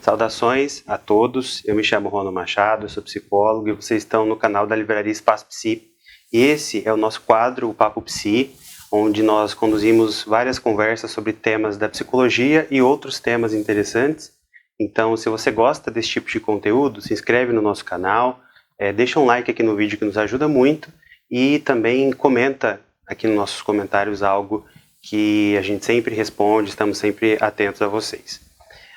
Saudações a todos, eu me chamo Ronald Machado, eu sou psicólogo e vocês estão no canal da Livraria Espaço Psi. Esse é o nosso quadro, o Papo Psi, onde nós conduzimos várias conversas sobre temas da psicologia e outros temas interessantes. Então, se você gosta desse tipo de conteúdo, se inscreve no nosso canal, deixa um like aqui no vídeo que nos ajuda muito e também comenta aqui nos nossos comentários algo que a gente sempre responde, estamos sempre atentos a vocês.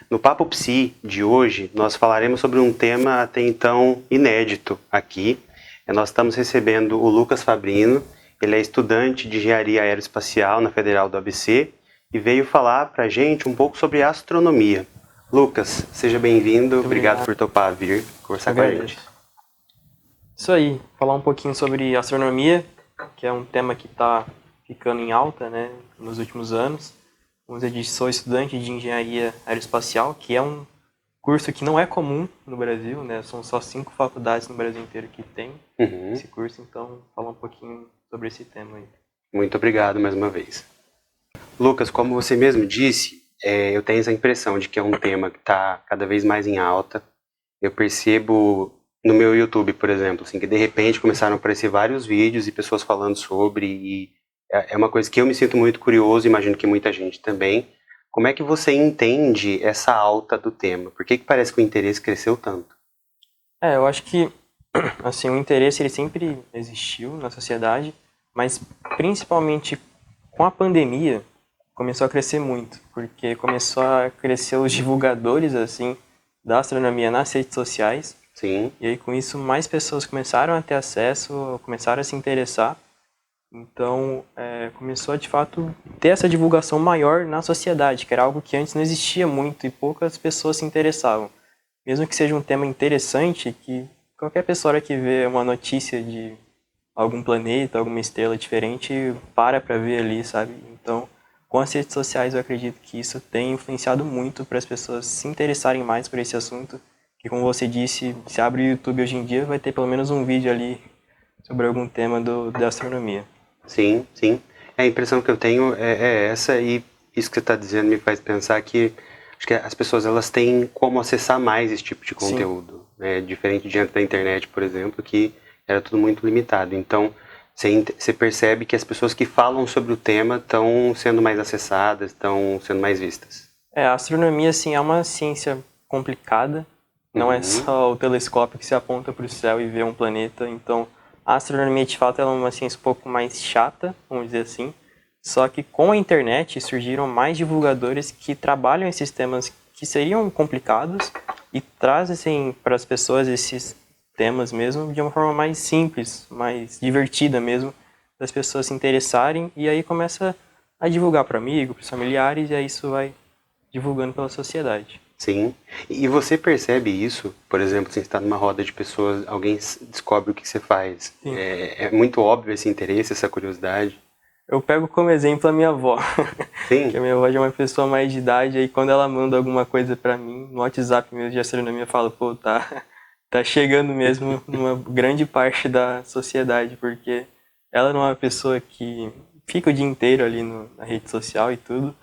No Papo Psi de hoje, nós falaremos sobre um tema até então inédito aqui. Nós estamos recebendo o Lucas Fabrino, ele é estudante de Engenharia Aeroespacial na Federal do ABC e veio falar para a gente um pouco sobre astronomia. Lucas, seja bem-vindo, obrigado por topar vir conversar com a gente. Isso aí, falar um pouquinho sobre astronomia, que é um tema que está ficando em alta, né, nos últimos anos. Como eu disse, sou estudante de Engenharia Aeroespacial, que é um curso que não é comum no Brasil, né? São só 5 faculdades no Brasil inteiro que tem esse curso, então falar um pouquinho sobre esse tema aí. Muito obrigado mais uma vez. Lucas, como você mesmo disse, eu tenho essa impressão de que é um tema que está cada vez mais em alta. Eu percebo no meu YouTube, por exemplo, assim, que de repente começaram a aparecer vários vídeos e pessoas falando sobre, e é uma coisa que eu me sinto muito curioso, imagino que muita gente também. Como é que você entende essa alta do tema? Por que parece que o interesse cresceu tanto? Eu acho que assim, o interesse ele sempre existiu na sociedade, mas principalmente com a pandemia começou a crescer muito, porque começou a crescer os divulgadores assim da astronomia nas redes sociais. Sim. E aí com isso mais pessoas começaram a ter acesso, começaram a se interessar. Então, começou a, de fato, ter essa divulgação maior na sociedade, que era algo que antes não existia muito e poucas pessoas se interessavam. Mesmo que seja um tema interessante, que qualquer pessoa que vê uma notícia de algum planeta, alguma estrela diferente, para ver ali, sabe? Então, com as redes sociais, eu acredito que isso tem influenciado muito para as pessoas se interessarem mais por esse assunto, que, como você disse, se abre o YouTube hoje em dia, vai ter pelo menos um vídeo ali sobre algum tema da astronomia. Sim, sim. A impressão que eu tenho é essa, e isso que você está dizendo me faz pensar que acho que as pessoas elas têm como acessar mais esse tipo de conteúdo, né? Diferente diante da internet, por exemplo, que era tudo muito limitado. Então, você percebe que as pessoas que falam sobre o tema estão sendo mais acessadas, estão sendo mais vistas. A astronomia, assim, é uma ciência complicada. Não é só o telescópio que se aponta para o céu e vê um planeta. Então, a astronomia, de fato, ela é uma ciência um pouco mais chata, vamos dizer assim. Só que com a internet surgiram mais divulgadores que trabalham esses temas que seriam complicados e trazem assim, para as pessoas esses temas mesmo de uma forma mais simples, mais divertida mesmo, das pessoas se interessarem, e aí começa a divulgar para amigos, para familiares, e aí isso vai divulgando pela sociedade. Sim. E você percebe isso, por exemplo, se você está numa roda de pessoas, alguém descobre o que você faz. É muito óbvio esse interesse, essa curiosidade. Eu pego como exemplo a minha avó. Sim. Que a minha avó já é uma pessoa mais de idade, aí quando ela manda alguma coisa pra mim, no WhatsApp mesmo de astronomia, eu falo, pô, tá chegando mesmo numa grande parte da sociedade, porque ela não é uma pessoa que fica o dia inteiro ali na rede social e tudo.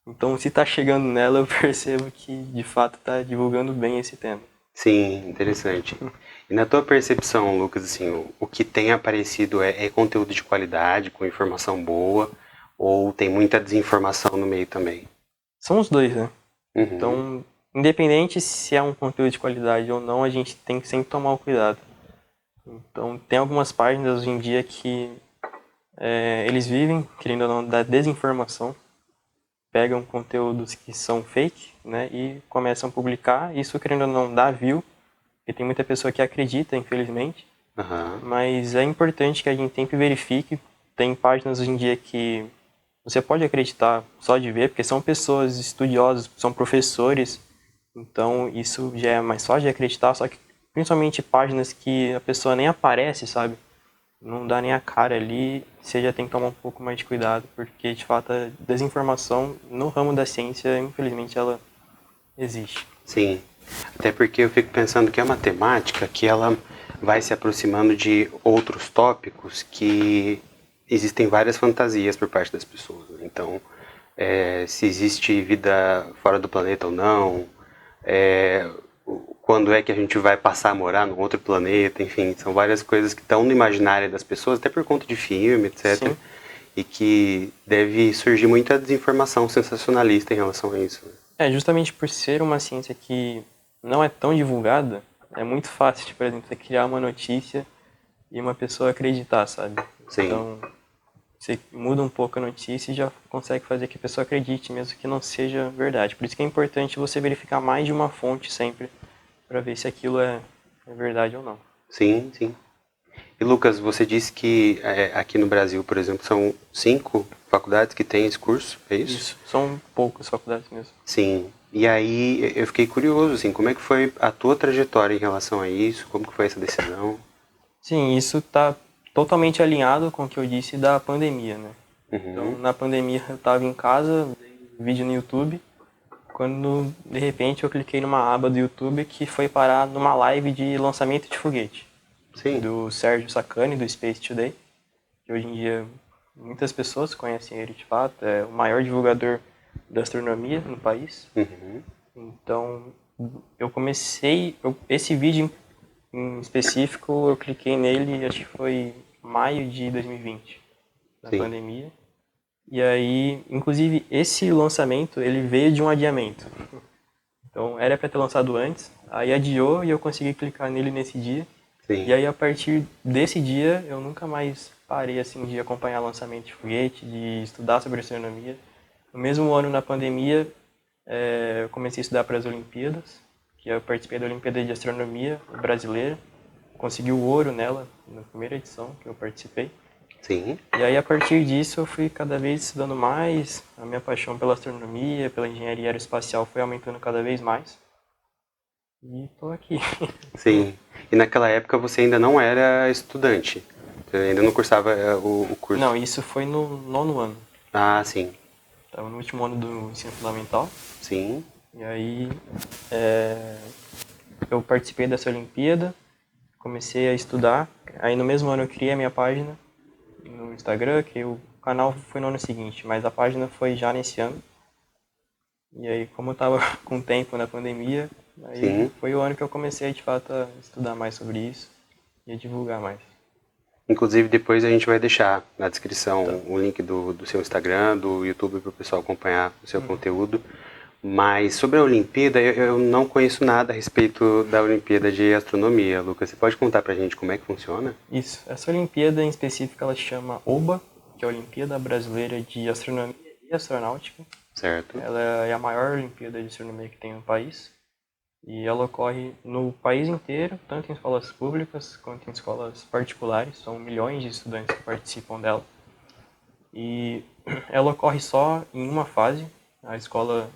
Então, se tá chegando nela, eu percebo que, de fato, tá divulgando bem esse tema. Sim, interessante. E na tua percepção, Lucas, assim, o que tem aparecido é conteúdo de qualidade, com informação boa, ou tem muita desinformação no meio também? São os dois, né? Então, independente se é um conteúdo de qualidade ou não, a gente tem que sempre tomar o cuidado. Então, tem algumas páginas hoje em dia que eles vivem, querendo ou não, da desinformação. Pegam conteúdos que são fake, né, e começam a publicar. Isso, querendo ou não, dá view, porque tem muita pessoa que acredita, infelizmente. Mas é importante que a gente sempre verifique. Tem páginas hoje em dia que você pode acreditar só de ver, porque são pessoas estudiosas, são professores. Então, isso já é mais fácil de acreditar, só que principalmente páginas que a pessoa nem aparece, sabe? Não dá nem a cara ali, você já tem que tomar um pouco mais de cuidado, porque de fato a desinformação no ramo da ciência, infelizmente, ela existe. Sim, até porque eu fico pensando que é uma temática que ela vai se aproximando de outros tópicos que existem várias fantasias por parte das pessoas. Então, se existe vida fora do planeta ou não, quando é que a gente vai passar a morar num outro planeta, enfim, são várias coisas que estão no imaginário das pessoas, até por conta de filme, etc. Sim. E que deve surgir muita desinformação sensacionalista em relação a isso. Justamente por ser uma ciência que não é tão divulgada, é muito fácil de, por exemplo, você criar uma notícia e uma pessoa acreditar, sabe? Sim. Então, você muda um pouco a notícia e já consegue fazer que a pessoa acredite, mesmo que não seja verdade. Por isso que é importante você verificar mais de uma fonte sempre, para ver se aquilo é verdade ou não. Sim, sim. E Lucas, você disse que aqui no Brasil, por exemplo, são 5 faculdades que têm esse curso, é isso? Isso, são poucas faculdades mesmo. Sim. E aí eu fiquei curioso, assim, como é que foi a tua trajetória em relação a isso? Como que foi essa decisão? Sim, isso está totalmente alinhado com o que eu disse da pandemia, né? Então, na pandemia eu estava em casa, vídeo no YouTube, quando de repente eu cliquei numa aba do YouTube que foi parar numa live de lançamento de foguete. Sim. Do Sérgio Sacani, do Space Today, que hoje em dia muitas pessoas conhecem ele de fato, é o maior divulgador da astronomia no país. Então, esse vídeo em específico, eu cliquei nele, acho que foi maio de 2020, na pandemia. E aí, inclusive, esse lançamento, ele veio de um adiamento. Então, era para ter lançado antes, aí adiou e eu consegui clicar nele nesse dia. Sim. E aí, a partir desse dia, eu nunca mais parei, assim, de acompanhar lançamento de foguete, de estudar sobre astronomia. No mesmo ano, na pandemia, eu comecei a estudar para as Olimpíadas, que eu participei da Olimpíada de Astronomia brasileira. Consegui o ouro nela, na primeira edição que eu participei. Sim. E aí, a partir disso, eu fui cada vez estudando mais, a minha paixão pela astronomia, pela engenharia aeroespacial foi aumentando cada vez mais. E tô aqui. Sim. E naquela época você ainda não era estudante? Você ainda não cursava o curso? Não, isso foi no 9º ano. Ah, sim. Estava no último ano do ensino fundamental. Sim. E aí, eu participei dessa Olimpíada, comecei a estudar. Aí, no mesmo ano, eu criei a minha página no Instagram, que o canal foi no ano seguinte, mas a página foi já nesse ano. E aí, como eu tava com tempo na pandemia, aí Sim. foi o ano que eu comecei, de fato, a estudar mais sobre isso e a divulgar mais. Inclusive, depois a gente vai deixar na descrição o link do seu Instagram, do YouTube, para o pessoal acompanhar o seu conteúdo. Mas sobre a Olimpíada, eu não conheço nada a respeito da Olimpíada de Astronomia. Lucas, você pode contar pra gente como é que funciona? Isso. Essa Olimpíada em específico, ela chama OBA, que é a Olimpíada Brasileira de Astronomia e Astronáutica. Certo. Ela é a maior Olimpíada de Astronomia que tem no país. E ela ocorre no país inteiro, tanto em escolas públicas quanto em escolas particulares. São milhões de estudantes que participam dela. E ela ocorre só em uma fase. A escola,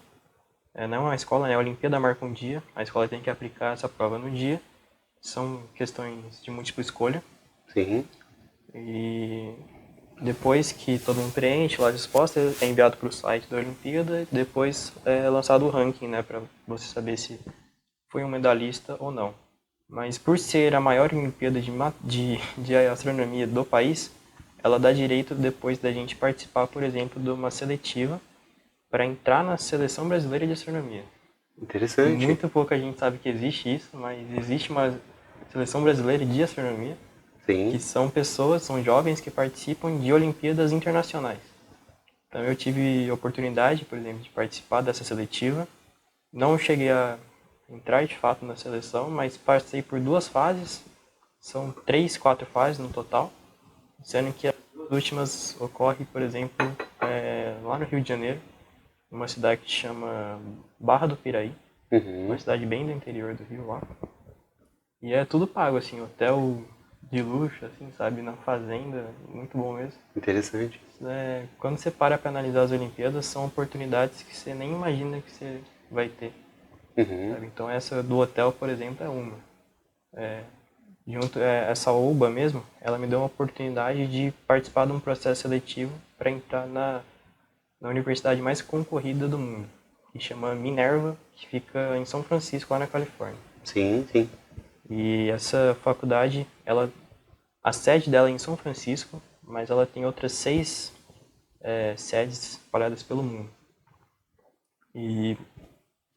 não é uma escola, né? A Olimpíada marca um dia. A escola tem que aplicar essa prova no dia. São questões de múltipla escolha. Sim. E depois que todo mundo preenche lá as respostas, é enviado para o site da Olimpíada e depois é lançado o ranking, né, para você saber se foi um medalhista ou não. Mas por ser a maior Olimpíada de astronomia do país, ela dá direito depois da gente participar, por exemplo, de uma seletiva para entrar na seleção brasileira de astronomia. Interessante. Muito pouca gente sabe que existe isso, mas existe uma seleção brasileira de astronomia. Sim. Que são pessoas, são jovens que participam de Olimpíadas internacionais. Então eu tive oportunidade, por exemplo, de participar dessa seletiva. Não cheguei a entrar de fato na seleção, mas passei por 2 fases. São 3, 4 fases no total, sendo que as 2 últimas ocorrem, por exemplo, lá no Rio de Janeiro, numa cidade que se chama Barra do Piraí, uma cidade bem do interior do Rio lá. E é tudo pago, assim, hotel de luxo, assim, sabe, na fazenda, muito bom mesmo. Interessante. Quando você para analisar as Olimpíadas, são oportunidades que você nem imagina que você vai ter. Sabe? Então essa do hotel, por exemplo, é uma. Essa OBA mesmo, ela me deu uma oportunidade de participar de um processo seletivo para entrar na universidade mais concorrida do mundo, que chama Minerva, que fica em São Francisco, lá na Califórnia. Sim, sim. E essa faculdade, a sede dela é em São Francisco, mas ela tem outras 6 sedes espalhadas pelo mundo. E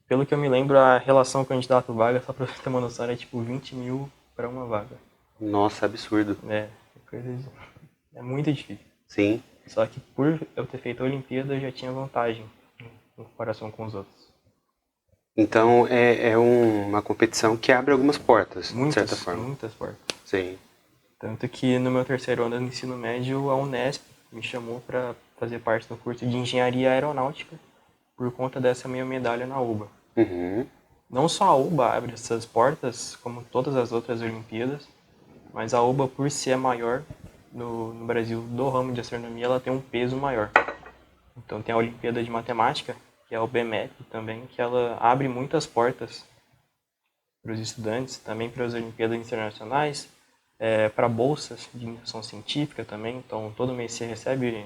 pelo que eu me lembro, a relação candidato-vaga, só pra você ter uma noção, era tipo 20 mil para uma vaga. Nossa, absurdo. É muito difícil. Sim. Só que por eu ter feito a Olimpíada, eu já tinha vantagem em comparação com os outros. Então é uma competição que abre algumas portas, de certa forma. Muitas portas. Sim. Tanto que no meu terceiro ano do ensino médio, a Unesp me chamou para fazer parte do curso de Engenharia Aeronáutica por conta dessa minha medalha na UBA. Uhum. Não só a UBA abre essas portas, como todas as outras Olimpíadas, mas a UBA, por ser maior no Brasil do ramo de astronomia, ela tem um peso maior. Então tem a Olimpíada de Matemática, que é o BMEP também, que ela abre muitas portas para os estudantes, também para as Olimpíadas Internacionais, para bolsas de iniciação científica também. Então todo mês você recebe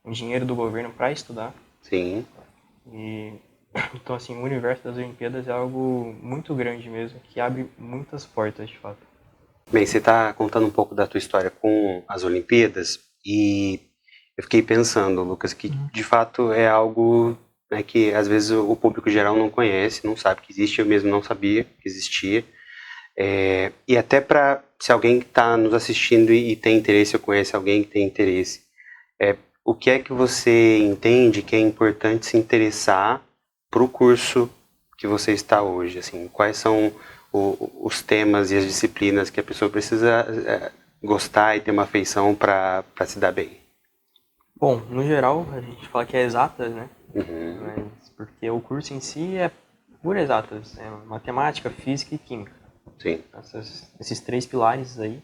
um dinheiro do governo para estudar. Sim. Então assim, o universo das Olimpíadas é algo muito grande mesmo, que abre muitas portas de fato. Bem, você está contando um pouco da tua história com as Olimpíadas e eu fiquei pensando, Lucas, que de fato é algo, né, que às vezes o público geral não conhece, não sabe que existe, eu mesmo não sabia que existia. E até para, se alguém que está nos assistindo e tem interesse ou conhece alguém que tem interesse, o que é que você entende que é importante se interessar para o curso que você está hoje? Assim, quais são os temas e as disciplinas que a pessoa precisa gostar e ter uma afeição para se dar bem? Bom, no geral, a gente fala que é exatas, né? Uhum. Mas porque o curso em si é por exatas, é matemática, física e química. Sim. Esses três pilares aí.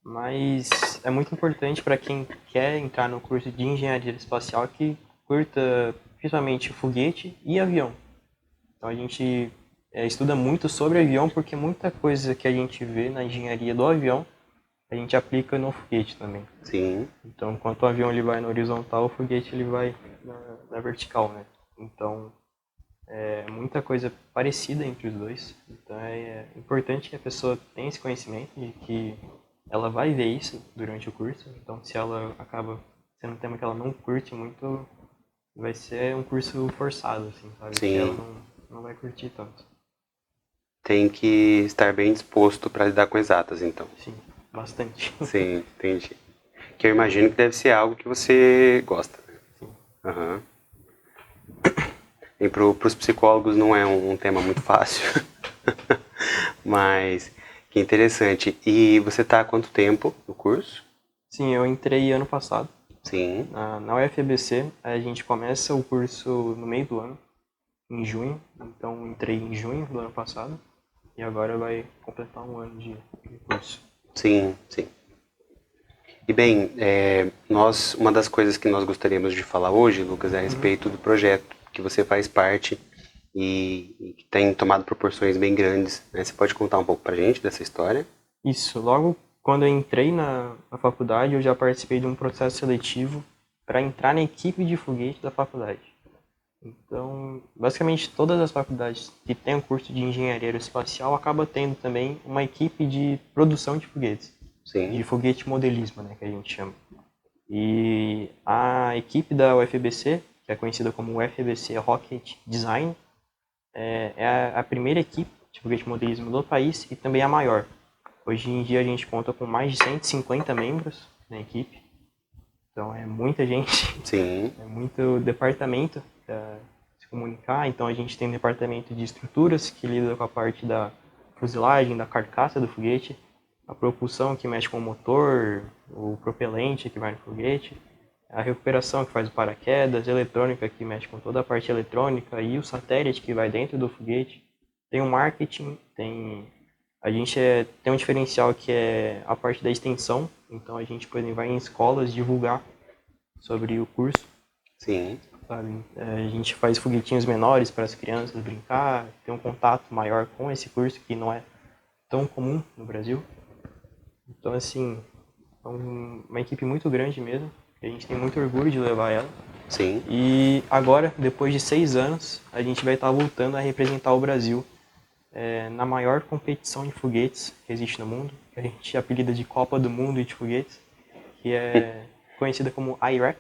Mas é muito importante para quem quer entrar no curso de engenharia espacial que curta principalmente foguete e avião. Então a gente estuda muito sobre avião porque muita coisa que a gente vê na engenharia do avião a gente aplica no foguete também. Sim. Então, enquanto o avião ele vai na horizontal, o foguete ele vai na vertical, né? Então, é muita coisa parecida entre os dois. Então, é importante que a pessoa tenha esse conhecimento de que ela vai ver isso durante o curso. Então, se ela acaba sendo um tema que ela não curte muito, vai ser um curso forçado, assim, sabe? Sim. Que ela não vai curtir tanto. Tem que estar bem disposto para lidar com exatas, então. Sim, bastante. Sim, entendi. Que eu imagino que deve ser algo que você gosta. Sim. Uhum. E para os psicólogos não é um tema muito fácil. Mas que interessante. E você está há quanto tempo no curso? Sim, eu entrei ano passado. Sim. Na UFBC, a gente começa o curso no meio do ano, em junho. Então, entrei em junho do ano passado e agora vai completar um ano de curso. Sim, sim. E bem, uma das coisas que nós gostaríamos de falar hoje, Lucas, é a respeito do projeto que você faz parte e que tem tomado proporções bem grandes, né? Você pode contar um pouco pra gente dessa história? Isso, logo quando eu entrei na faculdade, eu já participei de um processo seletivo para entrar na equipe de foguete da faculdade. Então, basicamente todas as faculdades que têm o curso de engenharia aeroespacial acabam tendo também uma equipe de produção de foguetes. Sim. De foguete modelismo, né, que a gente chama. E a equipe da UFBC, que é conhecida como UFBC Rocket Design, é a primeira equipe de foguete modelismo do país e também a maior. Hoje em dia a gente conta com mais de 150 membros na equipe. Então é muita gente. Sim. É muito departamento para se comunicar. Então a gente tem um departamento de estruturas que lida com a parte da fuselagem, da carcaça do foguete, a propulsão que mexe com o motor, o propelente que vai no foguete, a recuperação que faz o paraquedas, a eletrônica que mexe com toda a parte eletrônica e o satélite que vai dentro do foguete. Tem o marketing, a gente tem um diferencial que é a parte da extensão. Então a gente, por exemplo, vai em escolas divulgar sobre o curso. Sim. Sabe? A gente faz foguetinhos menores para as crianças brincar, ter um contato maior com esse curso que não é tão comum no Brasil. Então, assim, é uma equipe muito grande mesmo. A gente tem muito orgulho de levar ela. Sim. E agora, depois de 6 anos, a gente vai estar voltando a representar o Brasil na maior competição de foguetes que existe no mundo, que a gente apelida de Copa do Mundo de Foguetes, que é conhecida como IRAC,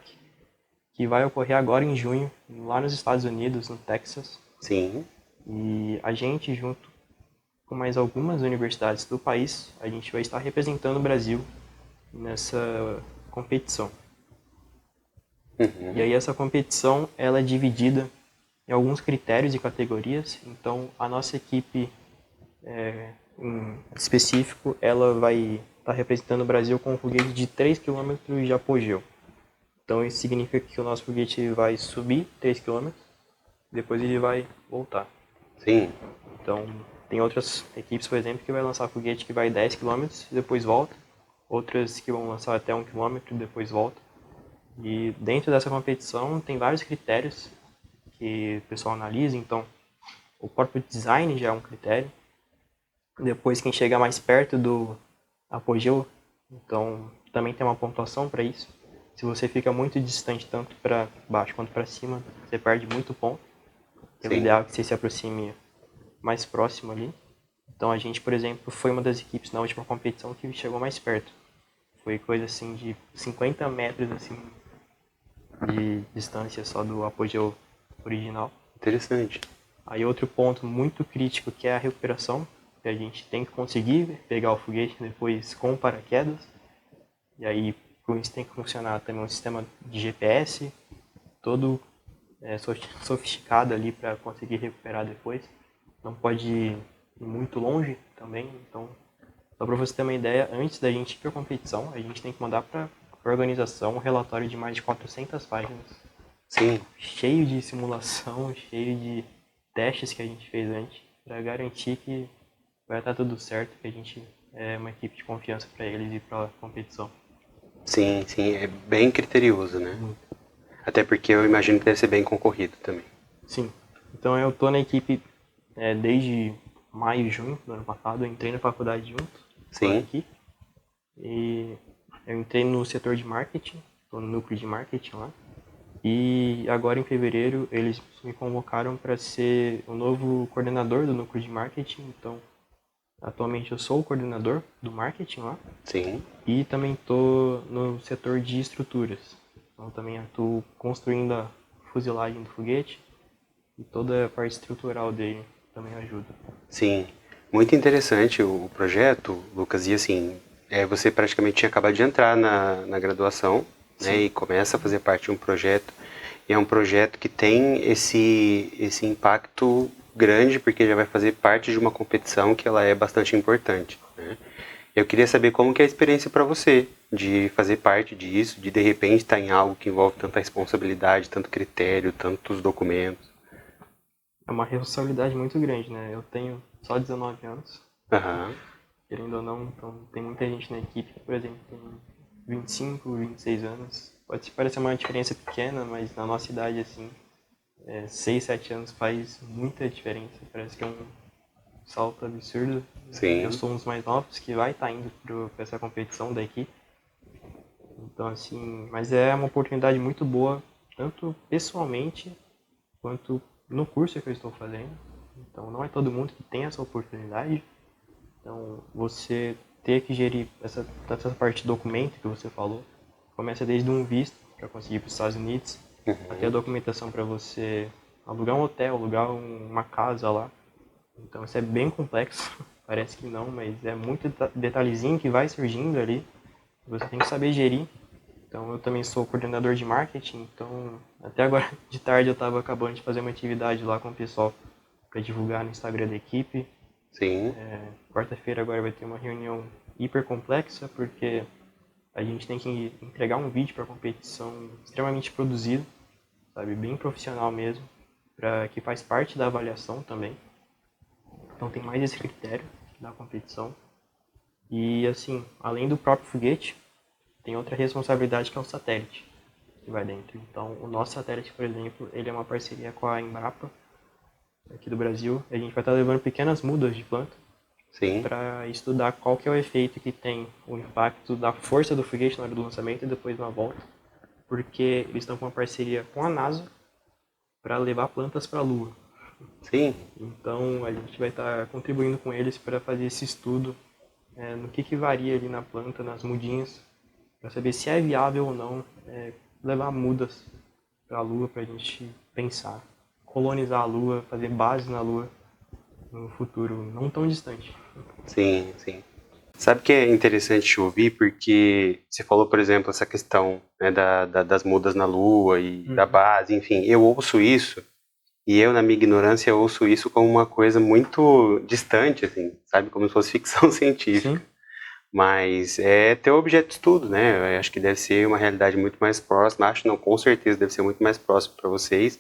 que vai ocorrer agora em junho, lá nos Estados Unidos, no Texas. Sim. E a gente, junto com mais algumas universidades do país, a gente vai estar representando o Brasil nessa competição. E aí essa competição ela é dividida em alguns critérios e categorias. Então a nossa equipe em específico, ela vai estar representando o Brasil com um foguete de 3 km de apogeu. Então isso significa que o nosso foguete vai subir 3 km, depois ele vai voltar. Sim. Então tem outras equipes, por exemplo, que vai lançar foguete que vai 10 km e depois volta. Outras que vão lançar até 1 km e depois volta. E dentro dessa competição tem vários critérios que o pessoal analisa. Então o próprio design já é um critério. Depois quem chega mais perto do apogeu, então também tem uma pontuação para isso. Se você fica muito distante tanto para baixo quanto para cima, você perde muito ponto. O ideal é que você se aproxime mais próximo ali. Então a gente, por exemplo, foi uma das equipes na última competição que chegou mais perto. Foi coisa assim de 50 metros assim de distância só do apogeu original. Interessante. Aí outro ponto muito crítico que é a recuperação, que a gente tem que conseguir pegar o foguete depois com paraquedas. E aí com isso tem que funcionar também um sistema de GPS, todo sofisticado ali para conseguir recuperar depois. Não pode ir muito longe também. Então, só para você ter uma ideia, antes da gente ir para a competição, a gente tem que mandar para a organização um relatório de mais de 400 páginas. Sim. Cheio de simulação, cheio de testes que a gente fez antes, para garantir que vai estar tudo certo, que a gente é uma equipe de confiança para eles ir para a competição. Sim, sim, é bem criterioso, né? Até porque eu imagino que deve ser bem concorrido também. Sim. Então eu tô na equipe desde maio e junho do ano passado. Eu entrei na faculdade junto com a equipe. E eu entrei no setor de marketing, tô no núcleo de marketing lá. E agora em fevereiro eles me convocaram para ser o novo coordenador do núcleo de marketing. Então atualmente eu sou o coordenador do marketing lá. Sim. E também estou no setor de estruturas. Então também estou construindo a fuselagem do foguete e toda a parte estrutural dele também ajuda. Sim, muito interessante o projeto, Lucas. E assim, você praticamente tinha acabado de entrar na graduação, né? E começa a fazer parte de um projeto. E é um projeto que tem esse impacto grande, porque já vai fazer parte de uma competição que ela é bastante importante, né? Eu queria saber como que é a experiência para você de fazer parte disso, de repente estar em algo que envolve tanta responsabilidade, tanto critério, tantos documentos. É uma responsabilidade muito grande, né? Eu tenho só 19 anos, querendo ou não, então tem muita gente na equipe que, por exemplo, tem 25, 26 anos. Pode parecer uma diferença pequena, mas na nossa idade, assim, 6, 7 anos faz muita diferença. Parece que é um salto absurdo. Sim. Eu sou um dos mais novos que vai estar indo para essa competição da equipe. Então, assim, mas é uma oportunidade muito boa, tanto pessoalmente quanto no curso que eu estou fazendo. Então, não é todo mundo que tem essa oportunidade. Então, você ter que gerir essa parte de documento que você falou, começa desde um visto para conseguir ir para os Estados Unidos, até a documentação para você alugar um hotel, alugar uma casa lá. Então, isso é bem complexo. Parece que não, mas é muito detalhezinho que vai surgindo ali. Você tem que saber gerir. Então, eu também sou coordenador de marketing, então até agora de tarde eu estava acabando de fazer uma atividade lá com o pessoal para divulgar no Instagram da equipe. Sim. Quarta-feira agora vai ter uma reunião hiper complexa, porque a gente tem que entregar um vídeo para a competição extremamente produzido, sabe, bem profissional mesmo, que faz parte da avaliação também. Então tem mais esse critério da competição. E assim, além do próprio foguete, tem outra responsabilidade que é o satélite que vai dentro. Então, o nosso satélite, por exemplo, ele é uma parceria com a Embrapa, aqui do Brasil. A gente vai estar levando pequenas mudas de planta para estudar qual que é o efeito que tem o impacto da força do foguete na hora do lançamento e depois na volta, porque eles estão com uma parceria com a NASA para levar plantas para a Lua. Sim. Então, a gente vai estar contribuindo com eles para fazer esse estudo no que varia ali na planta, nas mudinhas, para saber se é viável ou não levar mudas para a Lua para a gente pensar colonizar a Lua, fazer base na Lua no futuro não tão distante. Sim, sim. Sabe que é interessante te ouvir porque você falou, por exemplo, essa questão, né, das mudas na Lua e da base, enfim, eu ouço isso e eu, na minha ignorância, ouço isso como uma coisa muito distante, assim, sabe? Como se fosse ficção científica. Sim. Mas é teu objeto de estudo, né? Eu acho que deve ser uma realidade muito mais próxima. Acho não, com certeza deve ser muito mais próximo para vocês.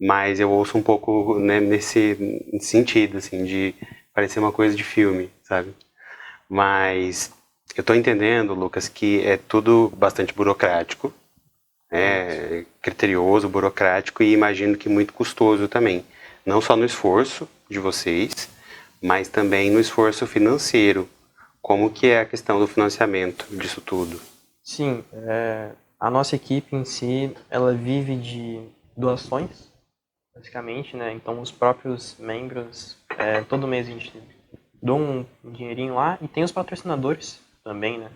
Mas eu ouço um pouco, né, nesse sentido, assim, de parecer uma coisa de filme, sabe? Mas eu tô entendendo, Lucas, que é tudo bastante burocrático, criterioso, burocrático e imagino que muito custoso também. Não só no esforço de vocês, mas também no esforço financeiro. Como que é a questão do financiamento disso tudo? Sim, a nossa equipe em si, ela vive de doações, basicamente, né? Então os próprios membros, todo mês a gente doa um dinheirinho lá e tem os patrocinadores também, né?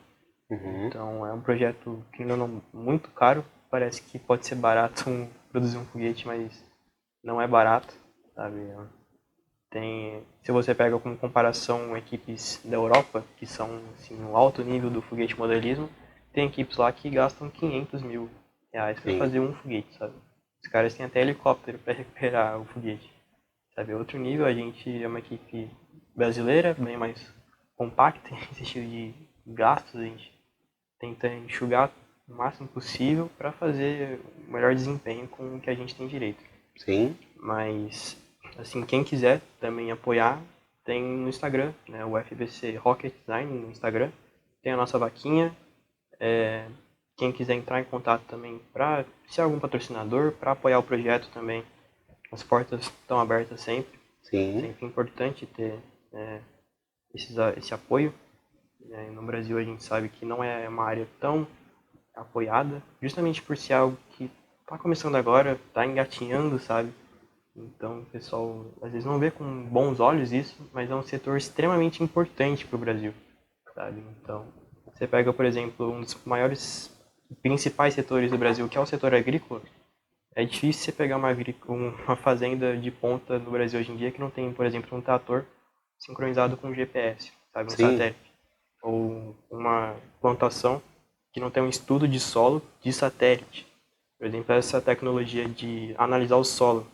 Então é um projeto que ainda não muito caro, parece que pode ser barato produzir um foguete, mas não é barato, sabe? Se você pega como comparação equipes da Europa, que são assim, no alto nível do foguete modelismo, tem equipes lá que gastam 500 mil reais para fazer um foguete, sabe? Os caras têm até helicóptero para recuperar o foguete, sabe? Outro nível, a gente é uma equipe brasileira, bem mais compacta em sentido de gastos, a gente tenta enxugar o máximo possível para fazer o melhor desempenho com o que a gente tem direito. Sim. Mas, assim, quem quiser também apoiar, tem no Instagram, né, o FBC Rocket Design no Instagram, tem a nossa vaquinha. Quem quiser entrar em contato também para ser algum patrocinador, para apoiar o projeto também, as portas estão abertas sempre. Sim. Sempre importante ter esse apoio. No Brasil a gente sabe que não é uma área tão apoiada, justamente por ser algo que está começando agora, está engatinhando, sabe? Então o pessoal às vezes não vê com bons olhos isso, mas é um setor extremamente importante para o Brasil, sabe? Então você pega, por exemplo, um dos maiores, principais setores do Brasil, que é o setor agrícola. É difícil você pegar uma fazenda de ponta no Brasil hoje em dia que não tem, por exemplo, um trator sincronizado com GPS, sabe? Um Sim. satélite. Ou uma plantação que não tem um estudo de solo de satélite. Por exemplo, essa tecnologia de analisar o solo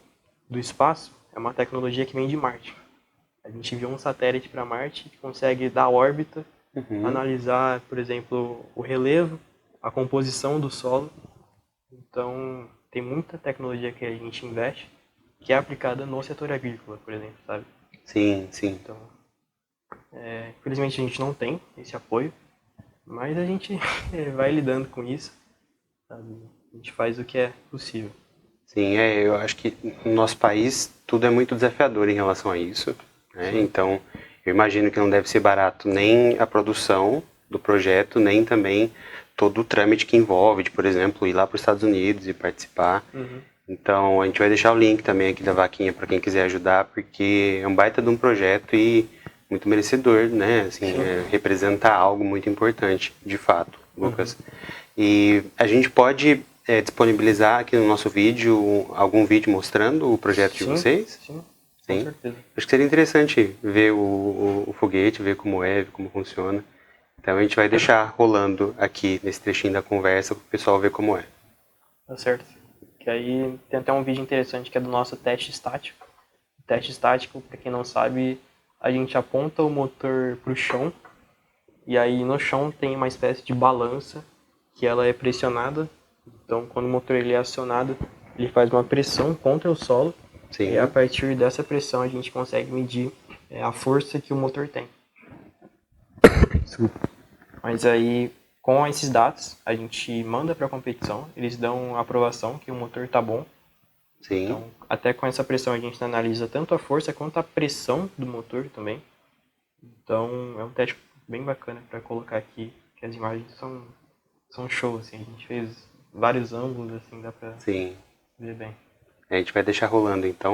do espaço é uma tecnologia que vem de Marte. A gente enviou um satélite para Marte que consegue dar órbita, analisar, por exemplo, o relevo, a composição do solo. Então, tem muita tecnologia que a gente investe que é aplicada no setor agrícola, por exemplo, sabe? Sim, sim. Então, infelizmente a gente não tem esse apoio, mas a gente vai lidando com isso, sabe? A gente faz o que é possível. Sim, eu acho que no nosso país tudo é muito desafiador em relação a isso, né? Então, eu imagino que não deve ser barato nem a produção do projeto, nem também todo o trâmite que envolve, de, por exemplo, ir lá para os Estados Unidos e participar. Então, a gente vai deixar o link também aqui da vaquinha para quem quiser ajudar, porque é um baita de um projeto e muito merecedor, né? Assim, representa algo muito importante, de fato, Lucas. E a gente pode disponibilizar aqui no nosso vídeo algum vídeo mostrando o projeto de vocês? Sim, com certeza. Acho que seria interessante ver o foguete, ver como é, ver como funciona. Então a gente vai deixar rolando aqui nesse trechinho da conversa para o pessoal ver como é. Tá certo. Que aí tem até um vídeo interessante que é do nosso teste estático. O teste estático, para quem não sabe, a gente aponta o motor para o chão e aí no chão tem uma espécie de balança que ela é pressionada. Então, quando o motor ele é acionado, ele faz uma pressão contra o solo. Sim. E a partir dessa pressão a gente consegue medir a força que o motor tem. Desculpa. Mas aí, com esses dados, a gente manda para a competição, eles dão a aprovação que o motor está bom. Sim. Então, até com essa pressão a gente analisa tanto a força quanto a pressão do motor também. Então, é um teste bem bacana para colocar aqui, que as imagens são show, assim. A gente fez vários ângulos, assim, dá para ver bem. A gente vai deixar rolando, então.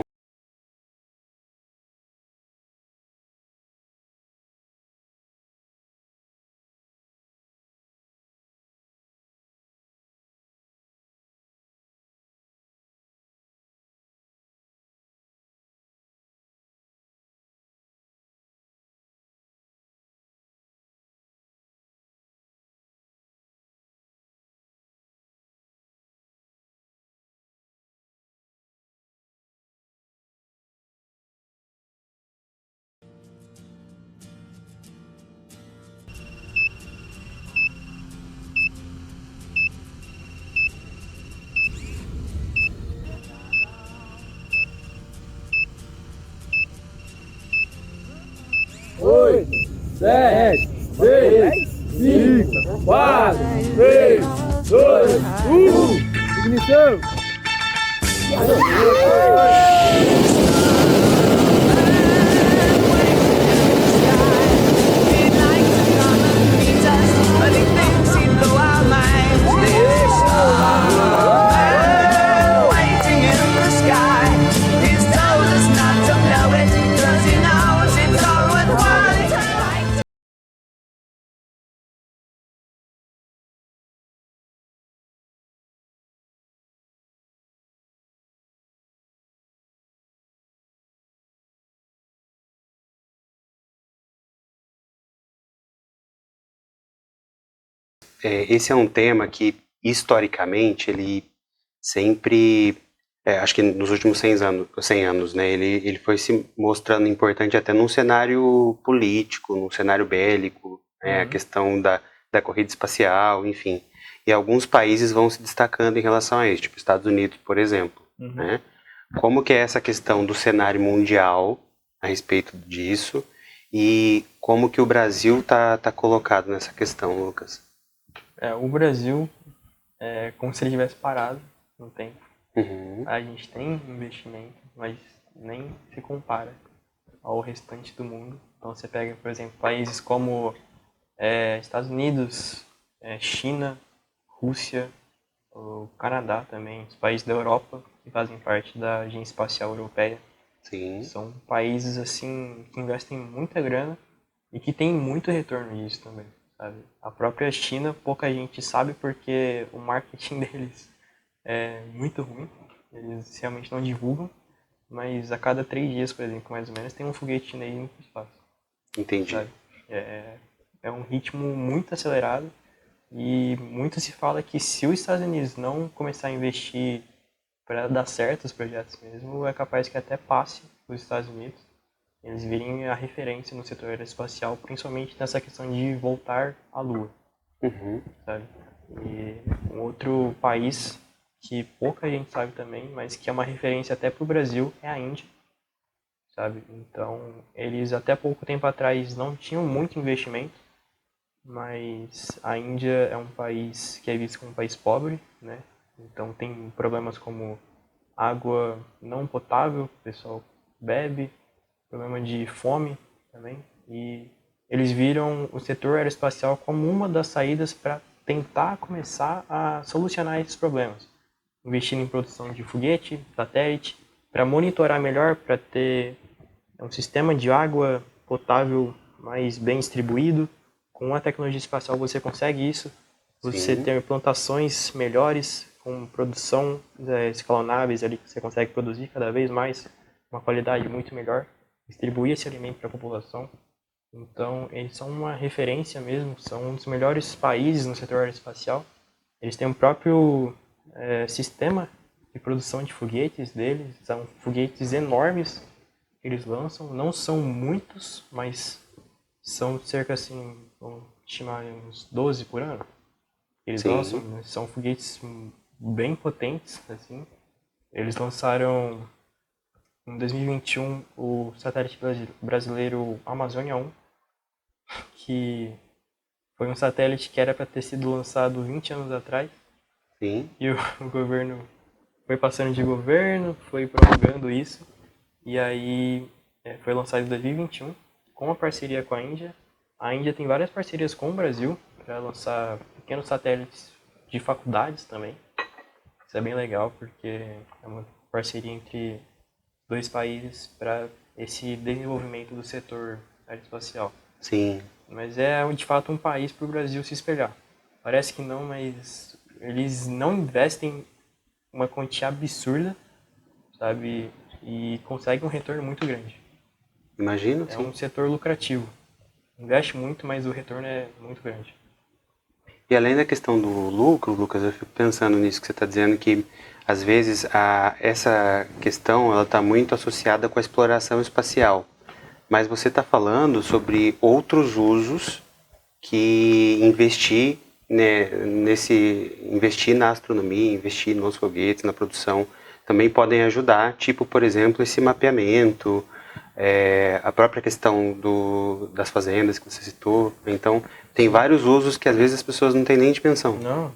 7, 6, 5, 4, 3, 2, 1. Ignição! Esse é um tema que, historicamente, ele sempre, acho que nos últimos 100 anos, né, ele foi se mostrando importante até num cenário político, num cenário bélico, a questão da corrida espacial, enfim. E alguns países vão se destacando em relação a isso, tipo Estados Unidos, por exemplo. Né? Como que é essa questão do cenário mundial a respeito disso e como que o Brasil tá colocado nessa questão, Lucas? O Brasil é como se ele tivesse parado no tempo. A gente tem investimento, mas nem se compara ao restante do mundo. Então você pega, por exemplo, países como Estados Unidos, China, Rússia, o Canadá também, os países da Europa que fazem parte da Agência Espacial Europeia. Sim. São países assim que investem muita grana e que tem muito retorno disso também. Sabe? A própria China, pouca gente sabe porque o marketing deles é muito ruim. Eles realmente não divulgam, mas a cada 3 dias, por exemplo, mais ou menos, tem um foguete chinês indo para o espaço. Entendi. Sabe? É um ritmo muito acelerado e muito se fala que se os Estados Unidos não começar a investir para dar certo os projetos mesmo, é capaz que até passe os Estados Unidos. Eles virem a referência no setor aeroespacial, principalmente nessa questão de voltar à Lua. Sabe? E um outro país que pouca gente sabe também, mas que é uma referência até para o Brasil, é a Índia. Sabe? Então, eles até pouco tempo atrás não tinham muito investimento, mas a Índia é um país que é visto como um país pobre, né? Então tem problemas como água não potável, o pessoal bebe, problema de fome também, e eles viram o setor aeroespacial como uma das saídas para tentar começar a solucionar esses problemas, investindo em produção de foguete, satélite, para monitorar melhor, para ter um sistema de água potável mais bem distribuído. Com a tecnologia espacial você consegue isso, você tem plantações melhores, com produção escalonáveis ali, que você consegue produzir cada vez mais, uma qualidade muito melhor, distribuir esse alimento para a população. Então, eles são uma referência mesmo, são um dos melhores países no setor aeroespacial. Eles têm um próprio sistema de produção de foguetes deles, são foguetes enormes que eles lançam, não são muitos, mas são cerca assim, vamos estimar uns 12 por ano. Eles lançam, são foguetes bem potentes, assim. Eles lançaram em 2021 o satélite brasileiro Amazônia 1, que foi um satélite que era para ter sido lançado 20 anos atrás. Sim. E o governo foi passando de governo, foi prorrogando isso, e aí foi lançado em 2021 com uma parceria com a Índia. A Índia tem várias parcerias com o Brasil para lançar pequenos satélites de faculdades também. Isso é bem legal porque é uma parceria entre 2 países para esse desenvolvimento do setor aeroespacial. Sim. Mas é de fato um país para o Brasil se espelhar. Parece que não, mas eles não investem uma quantia absurda, sabe? E conseguem um retorno muito grande. Imagino, É sim. um setor lucrativo. Investe muito, mas o retorno é muito grande. E além da questão do lucro, Lucas, eu fico pensando nisso que você está dizendo, que às vezes essa questão ela está muito associada com a exploração espacial. Mas você está falando sobre outros usos que investir na astronomia, investir nos foguetes, na produção, também podem ajudar, tipo, por exemplo, esse mapeamento, a própria questão das fazendas que você citou. Então, tem vários usos que às vezes as pessoas não têm nem dimensão. Não,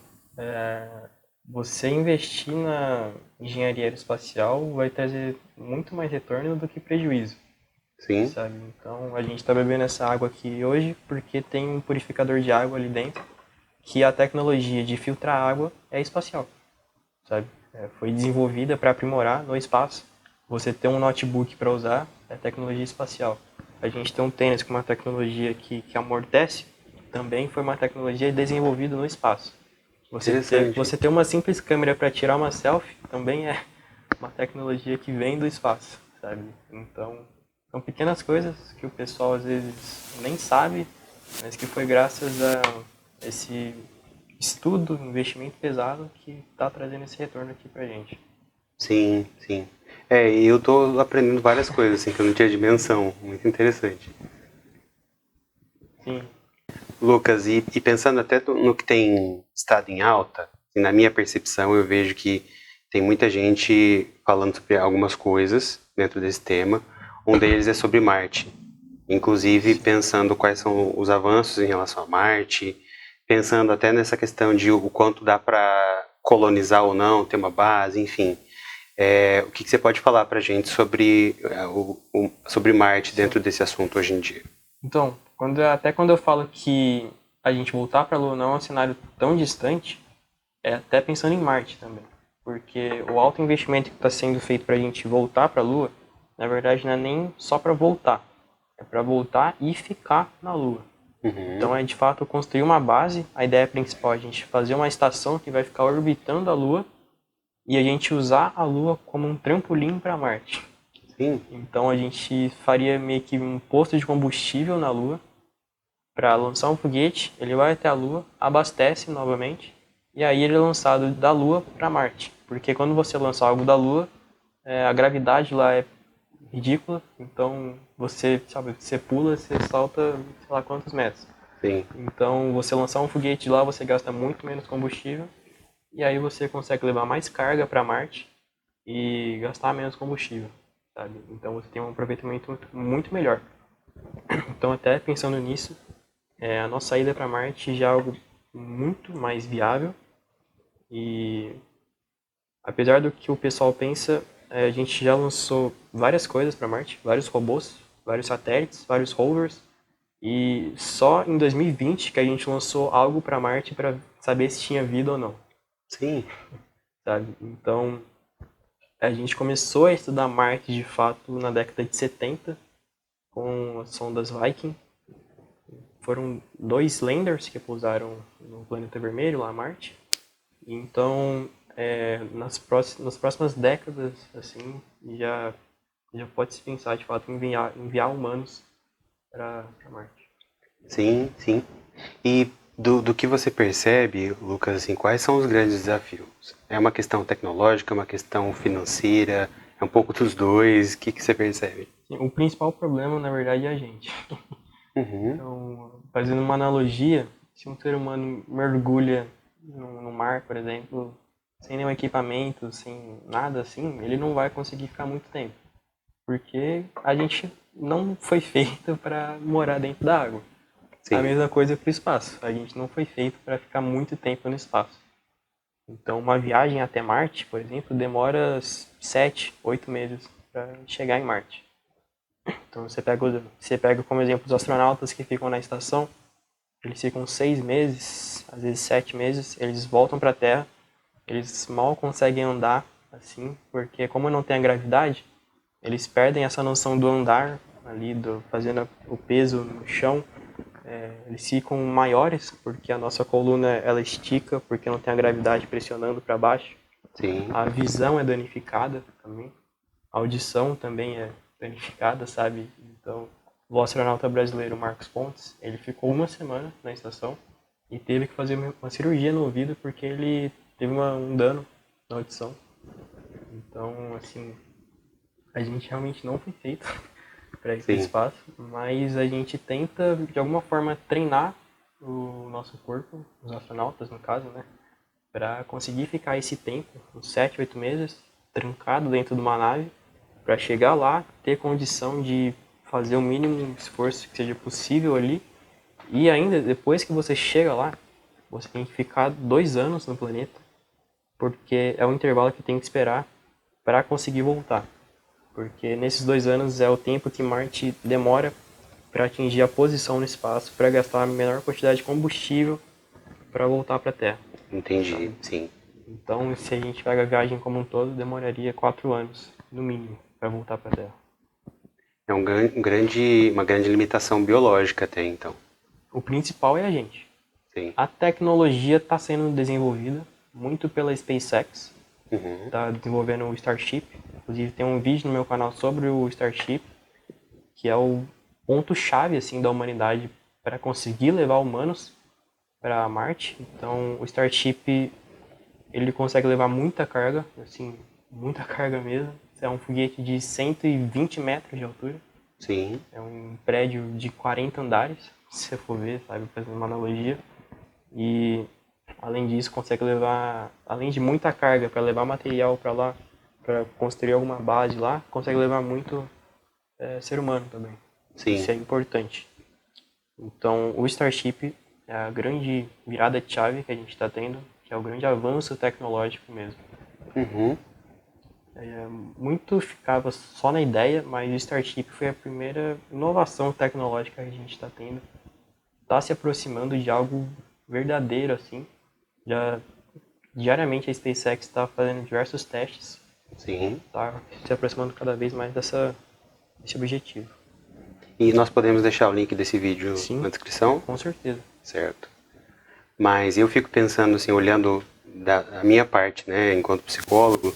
você investir na engenharia aeroespacial vai trazer muito mais retorno do que prejuízo. Sim. Sabe? Então, a gente está bebendo essa água aqui hoje porque tem um purificador de água ali dentro, que a tecnologia de filtrar água é espacial, sabe? Foi desenvolvida para aprimorar no espaço. Você ter um notebook para usar é tecnologia espacial. A gente tem um tênis com uma tecnologia que amortece, também foi uma tecnologia desenvolvida no espaço. Você ter uma simples câmera para tirar uma selfie também é uma tecnologia que vem do espaço, sabe? Então, são pequenas coisas que o pessoal às vezes nem sabe, mas que foi graças a esse estudo, investimento pesado que está trazendo esse retorno aqui pra gente. Sim, sim. E eu tô aprendendo várias coisas assim que eu não tinha dimensão. Muito interessante. Sim. Lucas, e pensando até no que tem estado em alta, na minha percepção eu vejo que tem muita gente falando sobre algumas coisas dentro desse tema. Um deles é sobre Marte. Inclusive pensando quais são os avanços em relação a Marte, pensando até nessa questão de o quanto dá para colonizar ou não, ter uma base, enfim. O que você pode falar para a gente sobre, sobre Marte dentro desse assunto hoje em dia? Então, até quando eu falo que a gente voltar para a Lua não é um cenário tão distante, é até pensando em Marte também. Porque o alto investimento que está sendo feito para a gente voltar para a Lua, na verdade não é nem só para voltar. É para voltar e ficar na Lua. Uhum. Então é de fato construir uma base. A ideia principal é a gente fazer uma estação que vai ficar orbitando a Lua e a gente usar a Lua como um trampolim para Marte. Sim. Então a gente faria meio que um posto de combustível na Lua para lançar um foguete, ele vai até a Lua, abastece novamente e aí ele é lançado da Lua para Marte. Porque quando você lança algo da Lua, a gravidade lá é ridícula, então você pula, você salta sei lá quantos metros. Sim. Então você lançar um foguete de lá, você gasta muito menos combustível e aí você consegue levar mais carga para Marte e gastar menos combustível, sabe? Então você tem um aproveitamento muito melhor. Então até pensando nisso, a nossa ida para Marte já é algo muito mais viável e apesar do que o pessoal pensa, a gente já lançou várias coisas para Marte, vários robôs, vários satélites, vários rovers e só em 2020 que a gente lançou algo para Marte para saber se tinha vida ou não. Sim. Sabe? Então a gente começou a estudar Marte de fato na década de 70 com as sondas Viking. Foram 2 landers que pousaram no planeta vermelho, lá Marte. Então, nas próximas décadas, assim, já pode se pensar de fato em enviar humanos para Marte. Sim, sim. E do que você percebe, Lucas, assim, quais são os grandes desafios? É uma questão tecnológica, é uma questão financeira, é um pouco dos dois? O que você percebe? Sim, o principal problema, na verdade, é a gente. Uhum. Então, fazendo uma analogia, se um ser humano mergulha no mar, por exemplo, sem nenhum equipamento, sem nada assim, ele não vai conseguir ficar muito tempo. Porque a gente não foi feito para morar dentro da água. Sim. A mesma coisa para o espaço. A gente não foi feito para ficar muito tempo no espaço. Então, uma viagem até Marte, por exemplo, demora 7, 8 meses para chegar em Marte. Então, você pega como exemplo os astronautas que ficam na estação, eles ficam 6 meses, às vezes 7 meses, eles voltam para a Terra, eles mal conseguem andar, assim, porque como não tem a gravidade, eles perdem essa noção do andar ali, fazendo o peso no chão. Eles ficam maiores porque a nossa coluna ela estica porque não tem a gravidade pressionando para baixo. Sim. A visão é danificada também. A audição também é danificada, sabe? Então, o astronauta brasileiro Marcos Pontes, ele ficou 1 semana na estação e teve que fazer uma cirurgia no ouvido porque ele teve um dano na audição. Então, assim, a gente realmente não foi feito para esse espaço, mas a gente tenta, de alguma forma, treinar o nosso corpo, os astronautas, no caso, né? Para conseguir ficar esse tempo, uns 7, 8 meses, trancado dentro de uma nave para chegar lá, ter condição de fazer o mínimo esforço que seja possível ali, e ainda depois que você chega lá, você tem que ficar 2 anos no planeta, porque é o intervalo que tem que esperar para conseguir voltar. Porque nesses 2 anos é o tempo que Marte demora para atingir a posição no espaço, para gastar a menor quantidade de combustível para voltar para a Terra. Entendi, sabe? sim. Então, se a gente pega a viagem como um todo, demoraria 4 anos, no mínimo, para voltar para a Terra. É uma grande limitação biológica até então. O principal é a gente. Sim. A tecnologia está sendo desenvolvida muito pela SpaceX, Uhum. está desenvolvendo o Starship. Inclusive tem um vídeo no meu canal sobre o Starship, que é o ponto-chave assim, da humanidade para conseguir levar humanos para Marte. Então o Starship ele consegue levar muita carga, assim, muita carga mesmo. É um foguete de 120 metros de altura. Sim. É um prédio de 40 andares, se você for ver, sabe, fazendo uma analogia. E além disso, consegue levar, além de muita carga para levar material para lá, para construir alguma base lá, consegue levar muito ser humano também. Sim. Isso é importante. Então, o Starship é a grande virada de chave que a gente está tendo, que é o grande avanço tecnológico mesmo. Uhum. Muito ficava só na ideia, mas o Starship foi a primeira inovação tecnológica que a gente está tendo. Está se aproximando de algo verdadeiro, assim. Já, diariamente a SpaceX está fazendo diversos testes. Sim. Está se aproximando cada vez mais desse objetivo. E nós podemos deixar o link desse vídeo Sim, na descrição? com certeza. Certo. Mas eu fico pensando, assim, olhando a minha parte, né, enquanto psicólogo,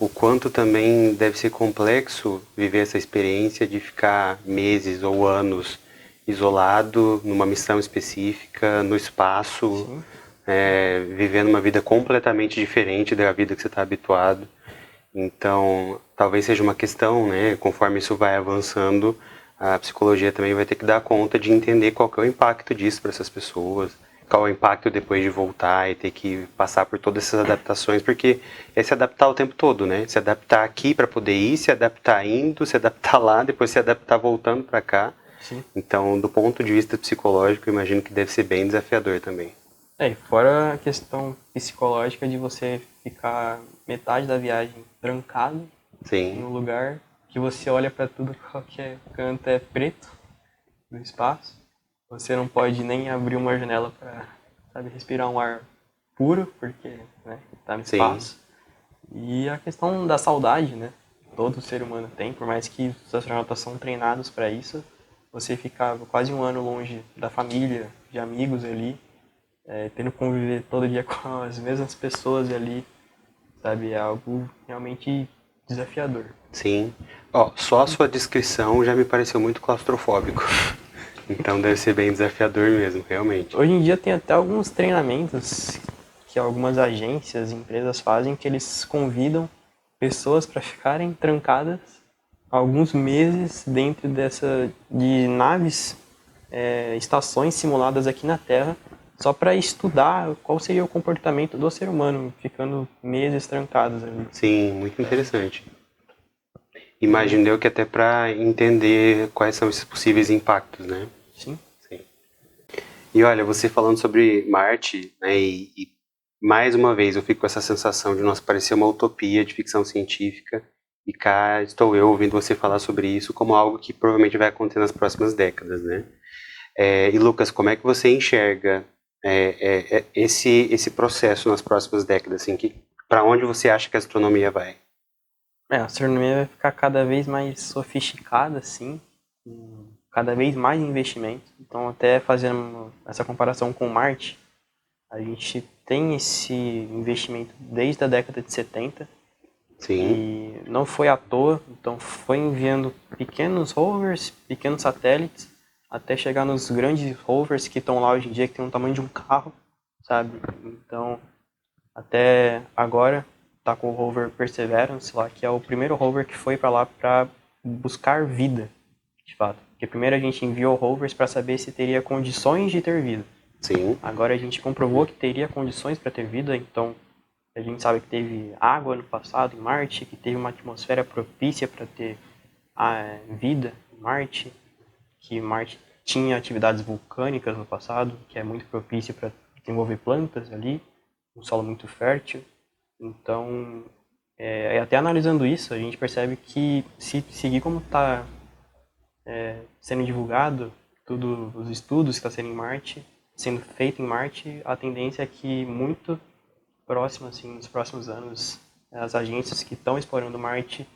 o quanto também deve ser complexo viver essa experiência de ficar meses ou anos isolado numa missão específica, no espaço, vivendo uma vida completamente diferente da vida que você está habituado. Então, talvez seja uma questão, né, conforme isso vai avançando, a psicologia também vai ter que dar conta de entender qual que é o impacto disso para essas pessoas, qual é o impacto depois de voltar e ter que passar por todas essas adaptações, porque é se adaptar o tempo todo, né? Se adaptar aqui para poder ir, se adaptar indo, se adaptar lá, depois se adaptar voltando para cá. Sim. Então, do ponto de vista psicológico, eu imagino que deve ser bem desafiador também. E fora a questão psicológica de você ficar metade da viagem trancado Sim. num lugar que você olha para tudo, qualquer canto é preto no espaço. Você não pode nem abrir uma janela para, sabe, respirar um ar puro, porque, né, tá no espaço. E a questão da saudade, né? Todo ser humano tem, por mais que os astronautas são treinados para isso. Você ficava quase 1 ano longe da família, de amigos ali, tendo que conviver todo dia com as mesmas pessoas ali, sabe? É algo realmente desafiador. Sim. Só a sua descrição já me pareceu muito claustrofóbico. Então deve ser bem desafiador mesmo, realmente. Hoje em dia tem até alguns treinamentos que algumas agências, empresas fazem, que eles convidam pessoas para ficarem trancadas alguns meses dentro de naves, estações simuladas aqui na Terra, só para estudar qual seria o comportamento do ser humano, ficando meses trancados ali. Sim, muito interessante. Imagino eu que até para entender quais são esses possíveis impactos, né? Sim. Sim. E olha, você falando sobre Marte, né, e mais uma vez eu fico com essa sensação de nós parecer uma utopia de ficção científica, e cá estou eu ouvindo você falar sobre isso como algo que provavelmente vai acontecer nas próximas décadas, né? E Lucas, como é que você enxerga esse processo nas próximas décadas? Assim, para onde você acha que a astronomia vai? A astronomia vai ficar cada vez mais sofisticada, assim, com cada vez mais investimento. Então, até fazendo essa comparação com Marte, a gente tem esse investimento desde a década de 70. Sim. E não foi à toa, então foi enviando pequenos rovers, pequenos satélites, até chegar nos grandes rovers que estão lá hoje em dia, que tem um tamanho de um carro, sabe? Então, até agora, tá com o rover Perseverance lá, que é o primeiro rover que foi para lá para buscar vida, de fato. Porque primeiro a gente enviou rovers para saber se teria condições de ter vida. Sim. Agora a gente comprovou que teria condições para ter vida, então A gente sabe que teve água no passado em Marte, que teve uma atmosfera propícia para ter a vida em Marte, que Marte tinha atividades vulcânicas no passado, que é muito propício para desenvolver plantas ali, um solo muito fértil. Então, até analisando isso, a gente percebe que se seguir como está sendo divulgado, todos os estudos que estão sendo feito em Marte, a tendência é que muito próximo, assim, nos próximos anos, as agências que estão explorando Marte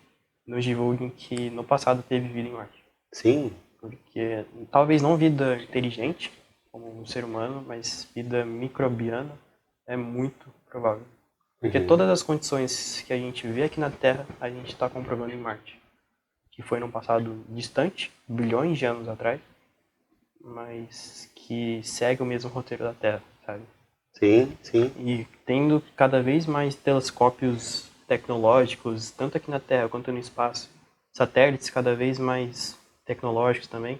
nos divulguem que no passado teve vida em Marte. Sim. Porque talvez não vida inteligente, como um ser humano, mas vida microbiana é muito provável. Porque todas as condições que a gente vê aqui na Terra, a gente está comprovando em Marte. Que foi num passado distante, bilhões de anos atrás, mas que segue o mesmo roteiro da Terra, sabe? Sim, sim. E tendo cada vez mais telescópios tecnológicos, tanto aqui na Terra quanto no espaço, satélites cada vez mais tecnológicos também,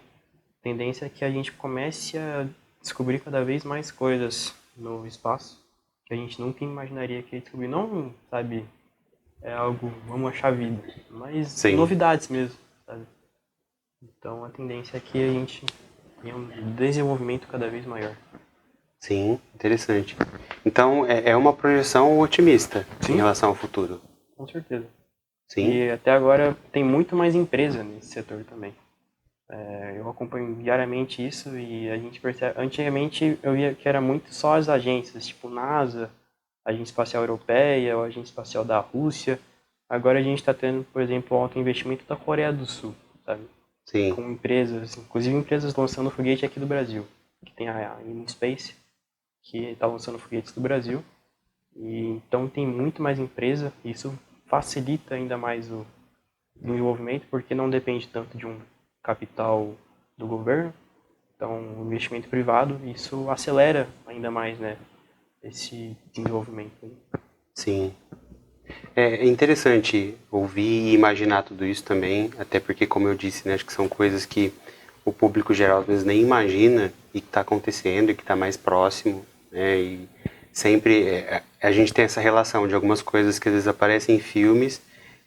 a tendência é que a gente comece a descobrir cada vez mais coisas no espaço que a gente nunca imaginaria que ia descobrir. Não, sabe, é algo, vamos achar vida, mas Sim. novidades mesmo, sabe? Então a tendência é que a gente tenha um desenvolvimento cada vez maior. Sim, interessante. Então, é uma projeção otimista Sim. em relação ao futuro. Com certeza. Sim. E até agora tem muito mais empresa nesse setor também. Eu acompanho diariamente isso e a gente percebe... Antigamente eu via que era muito só as agências, tipo NASA, Agência Espacial Europeia, ou Agência Espacial da Rússia. Agora a gente está tendo, por exemplo, alto investimento da Coreia do Sul, sabe? Sim. Com empresas, inclusive empresas lançando foguete aqui do Brasil. Que tem a InSpace, que está lançando foguetes do Brasil. E então tem muito mais empresa, e isso facilita ainda mais o desenvolvimento, porque não depende tanto de um capital do governo. Então, o investimento privado, isso acelera ainda mais, né, esse desenvolvimento. Sim. É interessante ouvir e imaginar tudo isso também, até porque, como eu disse, né, acho que são coisas que o público geral às vezes nem imagina e que está acontecendo e que está mais próximo, né, e sempre a gente tem essa relação de algumas coisas que às vezes aparecem em filmes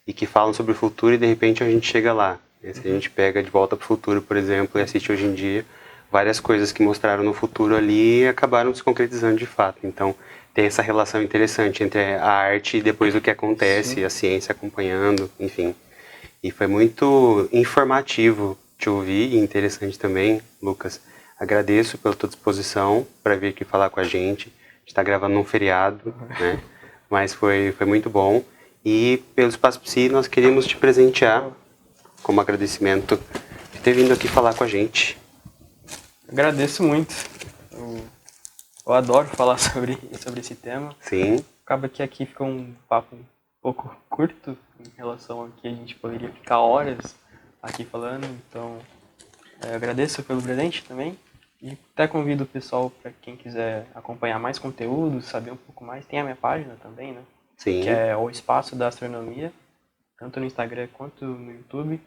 e que falam sobre o futuro e de repente a gente chega lá. Se a gente pega De Volta para o Futuro, por exemplo, e assiste hoje em dia, várias coisas que mostraram no futuro ali acabaram se concretizando de fato. Então, tem essa relação interessante entre a arte e depois o que acontece, sim, a ciência acompanhando, enfim. E foi muito informativo te ouvir e interessante também, Lucas. Agradeço pela tua disposição para vir aqui falar com a gente. A gente está gravando num feriado, né? Mas foi muito bom. E pelo Espaço Psi, nós queríamos te presentear como agradecimento de ter vindo aqui falar com a gente. Agradeço muito. Eu adoro falar sobre esse tema. Sim. Acaba que aqui fica um papo um pouco curto em relação a que a gente poderia ficar horas aqui falando. Então, eu agradeço pelo presente também. E até convido o pessoal para quem quiser acompanhar mais conteúdo, saber um pouco mais. Tem a minha página também, né? Sim. Que é O Espaço da Astronomia, tanto no Instagram quanto no YouTube.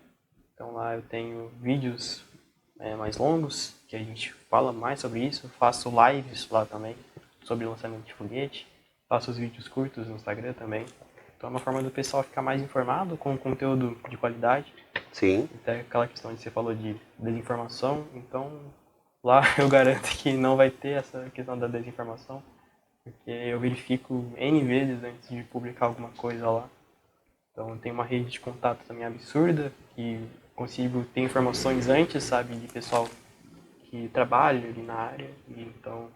Então lá eu tenho vídeos mais longos, que a gente fala mais sobre isso. Faço lives lá também, sobre o lançamento de foguete. Faço os vídeos curtos no Instagram também. Então é uma forma do pessoal ficar mais informado, com conteúdo de qualidade. Sim. Até aquela questão que você falou de desinformação. Então lá eu garanto que não vai ter essa questão da desinformação. Porque eu verifico N vezes antes de publicar alguma coisa lá. Então tem uma rede de contato também absurda, que consigo ter informações antes, sabe, de pessoal que trabalha ali na área, e então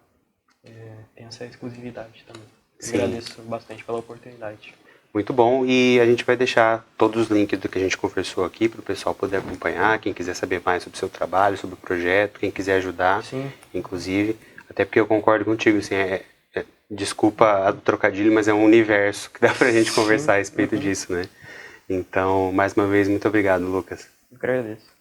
tem essa exclusividade também. Agradeço bastante pela oportunidade. Muito bom, e a gente vai deixar todos os links do que a gente conversou aqui para o pessoal poder acompanhar, quem quiser saber mais sobre o seu trabalho, sobre o projeto, quem quiser ajudar, sim, inclusive, até porque eu concordo contigo, assim, desculpa a do trocadilho, mas é um universo que dá pra gente conversar a respeito disso, né? Então, mais uma vez, muito obrigado, Lucas. Eu agradeço.